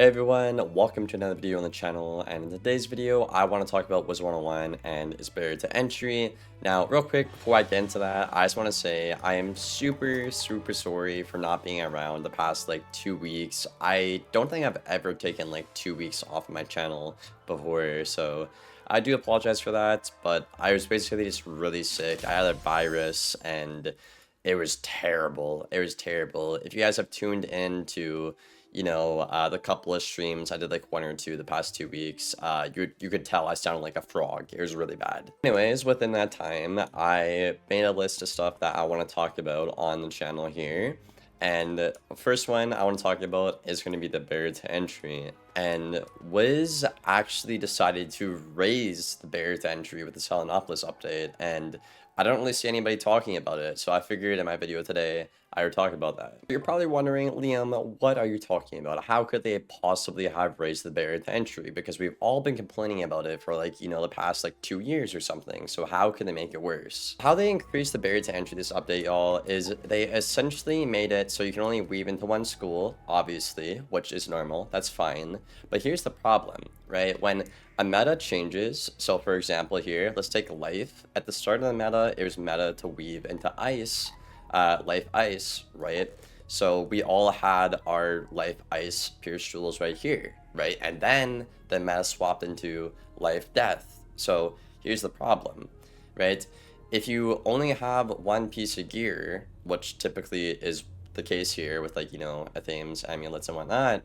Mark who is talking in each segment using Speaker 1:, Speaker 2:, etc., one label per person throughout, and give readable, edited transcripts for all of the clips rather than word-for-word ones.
Speaker 1: Hey everyone, welcome to another video on the channel, and in today's video I want to talk about Wizard101 and its barrier to entry. Now real quick before I get into that, I just want to say I am super sorry for not being around the past like 2 weeks. I don't think I've ever taken like 2 weeks off of my channel before, so I do apologize for that, but I was basically just really sick. I had a virus and it was terrible. It was terrible. If you guys have tuned in to the couple of streams I did, like one or two the past 2 weeks, you could tell I sounded like a frog. It was really bad. Anyways, within that time, I made a list of stuff that I want to talk about on the channel here. And the first one I want to talk about is going to be the barrier to entry. And Wiz actually decided to raise the barrier to entry with the Selenopolis update, and I don't really see anybody talking about it, so I figured in my video today I would talk about that. You're probably wondering, Liam, what are you talking about? How could they possibly have raised the barrier to entry? Because we've all been complaining about it for like, the past like 2 years or something. So how can they make it worse? How they increased the barrier to entry this update, y'all, is they essentially made it so you can only weave into one school, obviously, which is normal. That's fine. But here's the problem, right? When a meta changes, so for example here, let's take life. At the start of the meta, it was meta to weave into ice. Life ice, right? So we all had our life ice pierce jewels right here, right? And then the meta swapped into life death. So here's the problem, right? If you only have one piece of gear, which typically is the case here with like, Athames, amulets and whatnot,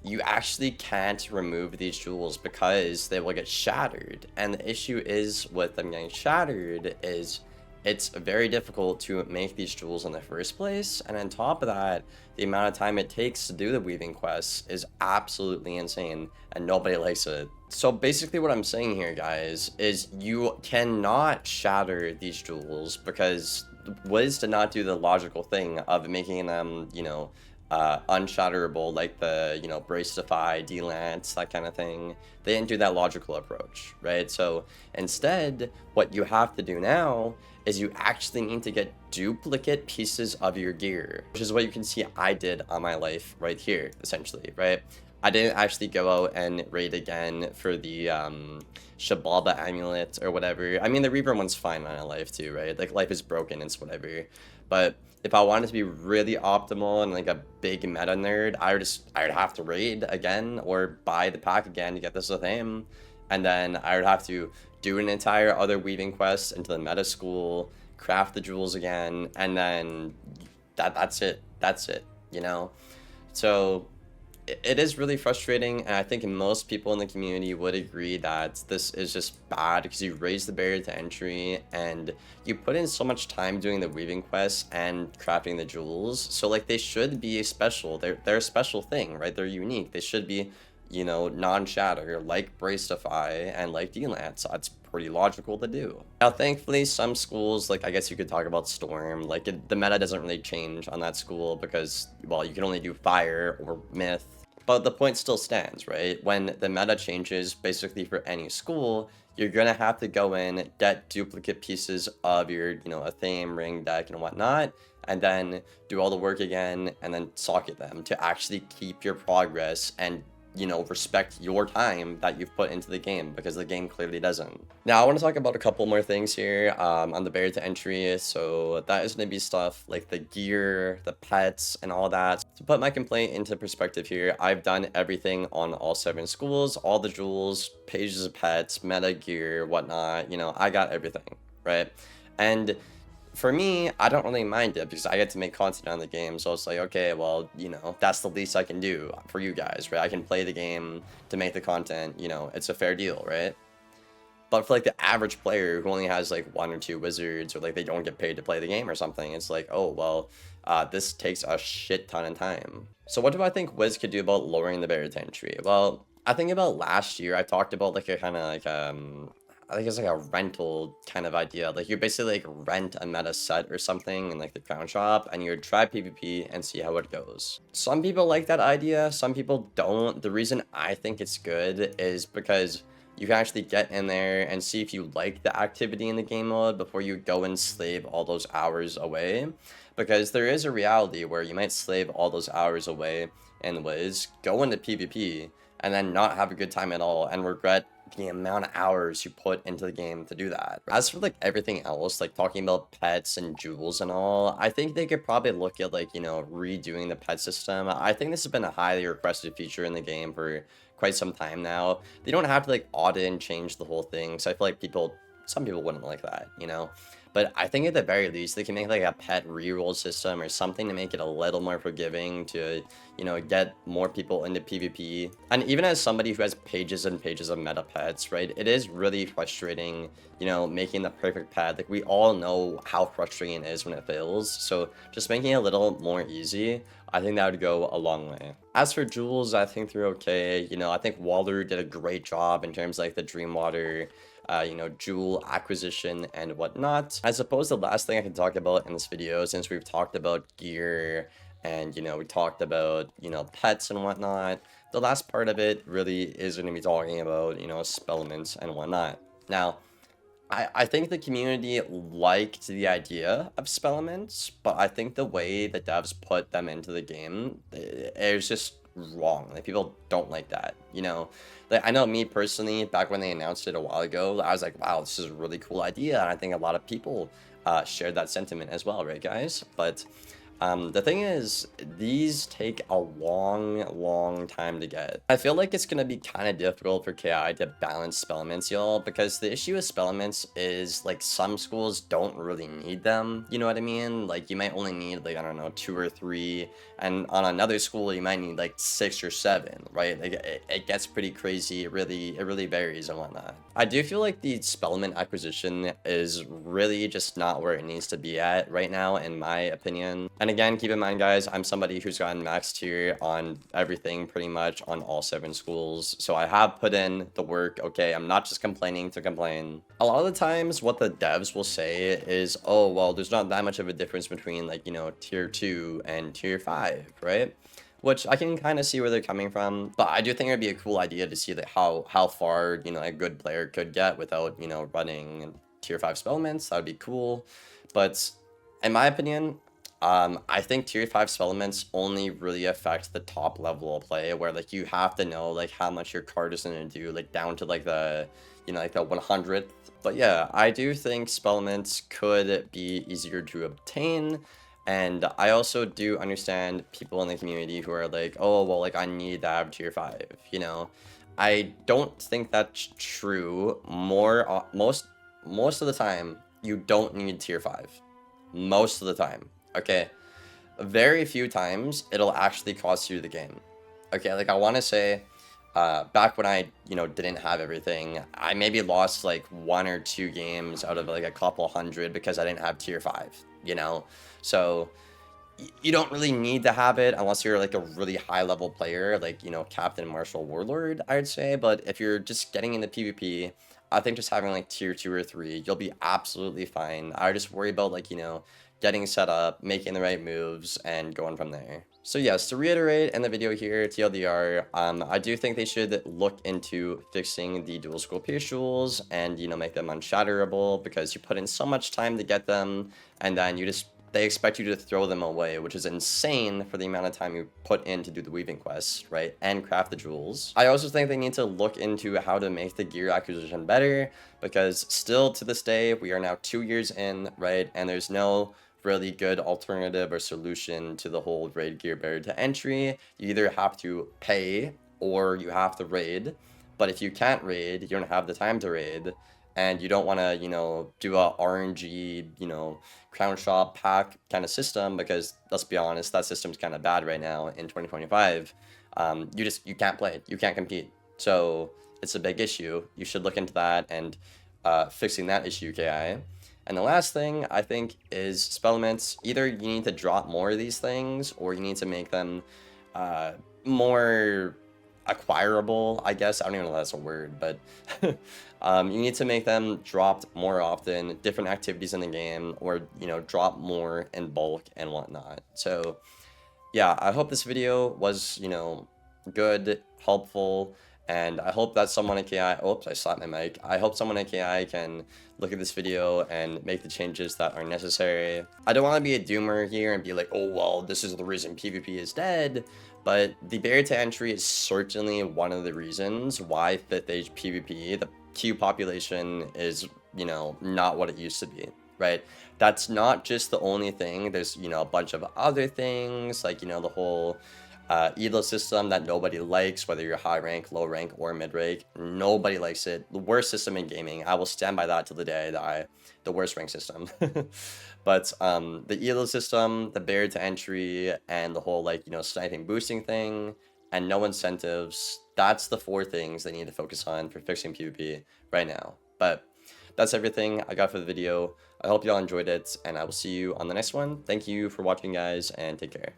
Speaker 1: you actually can't remove these jewels because they will get shattered. And the issue is with them getting shattered is it's very difficult to make these jewels in the first place, and on top of that, the amount of time it takes to do the weaving quests is absolutely insane, and nobody likes it. So basically what I'm saying here, guys, is you cannot shatter these jewels because Wiz did not do the logical thing of making them, unshatterable, like the, Brace Defy, D-Lance, that kind of thing. They didn't do that logical approach, right? So instead, what you have to do now is you actually need to get duplicate pieces of your gear, which is what you can see I did on my life right here, essentially, right? I didn't actually go out and raid again for the Shabalba amulet or whatever. I mean, the Reaver one's fine on a life too, right? Like, life is broken, it's whatever. But if I wanted to be really optimal and like a big meta nerd, I would have to raid again or buy the pack again to get this with him. And then I would have to do an entire other weaving quest into the meta school, craft the jewels again, and then that's it. That's it, So it is really frustrating, and I think most people in the community would agree that this is just bad because you raise the barrier to entry and you put in so much time doing the weaving quests and crafting the jewels. So like they should be special. They're a special thing, right? They're unique. They should be, non-shatter, like Brace Defy and like D-Lance. That's pretty logical to do. Now, thankfully, some schools, like I guess you could talk about Storm, like the meta doesn't really change on that school because, well, you can only do Fire or Myth. But the point still stands, right? When the meta changes, basically for any school, you're gonna have to go in, get duplicate pieces of your, a theme, ring, deck, and whatnot, and then do all the work again, and then socket them to actually keep your progress and respect your time that you've put into the game, because the game clearly doesn't. Now, I want to talk about a couple more things here on the barrier to entry. So that is going to be stuff like the gear, the pets, and all that. To put my complaint into perspective here, I've done everything on all 7 schools, all the jewels, pages of pets, meta gear, whatnot. I got everything, right? And for me, I don't really mind it because I get to make content on the game, so it's like, okay, well, that's the least I can do for you guys, right? I can play the game to make the content, it's a fair deal, right? But for like the average player who only has like 1 or 2 wizards, or like they don't get paid to play the game or something, it's like, oh, well, this takes a shit ton of time. So what do I think Wiz could do about lowering the barrier to entry? Well, I think about last year, I talked about like a kind of like I think it's like a rental kind of idea. Like you basically like rent a meta set or something in like the crown shop, and you would try PvP and see how it goes. Some people like that idea, some people don't. The reason I think it's good is because you can actually get in there and see if you like the activity in the game mode before you go and slave all those hours away. Because there is a reality where you might slave all those hours away in Wiz, go into PvP, and then not have a good time at all and regret the amount of hours you put into the game to do that. As for like everything else, like talking about pets and jewels and all, I think they could probably look at like, you know, redoing the pet system. I think this has been a highly requested feature in the game for quite some time now. They don't have to like audit and change the whole thing, so I feel like some people wouldn't like that, you know? But I think at the very least, they can make like a pet reroll system or something to make it a little more forgiving to, you know, get more people into PvP. And even as somebody who has pages and pages of meta pets, right, it is really frustrating, you know, making the perfect pet. Like, we all know how frustrating it is when it fails. So just making it a little more easy, I think that would go a long way. As for jewels, I think they're okay. You know, I think Waller did a great job in terms of like the Dreamwater, you know, jewel acquisition and whatnot. I suppose the last thing I can talk about in this video, since we've talked about gear and, you know, we talked about, you know, pets and whatnot, the last part of it really is going to be talking about, you know, spellements and whatnot. Now, I think the community liked the idea of spellements, but I think the way the devs put them into the game, it was just wrong. Like, people don't like that, you know? Like, I know me personally, back when they announced it a while ago, I was like, wow, this is a really cool idea, and I think a lot of people shared that sentiment as well, right, guys? But the thing is, these take a long time to get. I feel like it's going to be kind of difficult for KI to balance spellements, y'all, because the issue with spellements is, like, some schools don't really need them, you know what I mean? Like, you might only need, like, I don't know, 2 or 3, and on another school, you might need, like, 6 or 7, right? Like, it gets pretty crazy, it really varies and whatnot. I do feel like the spellement acquisition is really just not where it needs to be at right now, in my opinion. And again, keep in mind, guys, I'm somebody who's gotten max tier on everything pretty much on all 7 schools. So I have put in the work, okay? I'm not just complaining to complain. A lot of the times what the devs will say is, oh, well, there's not that much of a difference between, like, you know, tier 2 and tier 5, right? Which I can kind of see where they're coming from, but I do think it'd be a cool idea to see that how far, you know, a good player could get without, you know, running tier 5 spellements. That would be cool. But in my opinion, I think tier 5 spellements only really affect the top level of play, where like you have to know like how much your card is gonna do, like down to like the, you know, like the 100th. But yeah, I do think spellements could be easier to obtain. And I also do understand people in the community who are like, oh, well, like, I need to have tier 5, you know? I don't think that's true. Most of the time, you don't need tier 5. Most of the time, okay? Very few times, it'll actually cost you the game. Okay, like, I want to say, back when I, you know, didn't have everything, I maybe lost, like, 1 or 2 games out of, like, a couple hundred because I didn't have tier 5, you know? So you don't really need to have it unless you're like a really high level player, like, you know, Captain Marshall Warlord, I would say. But if you're just getting into PvP, I think just having like tier 2 or 3, you'll be absolutely fine. I would just worry about, like, you know, getting set up, making the right moves, and going from there. So yes, to reiterate in the video here, TLDR, I do think they should look into fixing the dual school pierce jewels and, you know, make them unshatterable, because you put in so much time to get them, and then they expect you to throw them away, which is insane for the amount of time you put in to do the weaving quests, right? And craft the jewels. I also think they need to look into how to make the gear acquisition better, because still to this day, we are now 2 years in, right? And there's no really good alternative or solution to the whole raid gear barrier to entry. You either have to pay or you have to raid. But if you can't raid, you don't have the time to raid, and you don't want to, you know, do a RNG, you know, crown shop pack kind of system, because let's be honest, that system's kind of bad right now in 2025. You can't play it, you can't compete. So it's a big issue. You should look into that and fixing that issue, KI. And the last thing I think is spellements. Either you need to drop more of these things, or you need to make them more acquirable, I guess. I don't even know if that's a word, but you need to make them dropped more often, different activities in the game, or, you know, drop more in bulk and whatnot. So yeah, I hope this video was, you know, good, helpful, And I hope that someone at KI, oops, I slapped my mic. I hope someone at KI can look at this video and make the changes that are necessary. I don't want to be a doomer here and be like, oh, well, this is the reason PvP is dead. But the barrier to entry is certainly one of the reasons why 5th age PvP, the Q population is, you know, not what it used to be, right? That's not just the only thing. There's, you know, a bunch of other things, like, you know, the whole elo system that nobody likes, whether you're high rank, low rank, or mid rank. Nobody likes it. The worst system in gaming. I will stand by that till the day I die. The worst rank system. But the elo system, the barrier to entry, and the whole, like, you know, sniping boosting thing, and no incentives, that's the 4 things they need to focus on for fixing PvP right now. But that's everything I got for the video. I hope y'all enjoyed it, and I will see you on the next one. Thank you for watching, guys, and take care.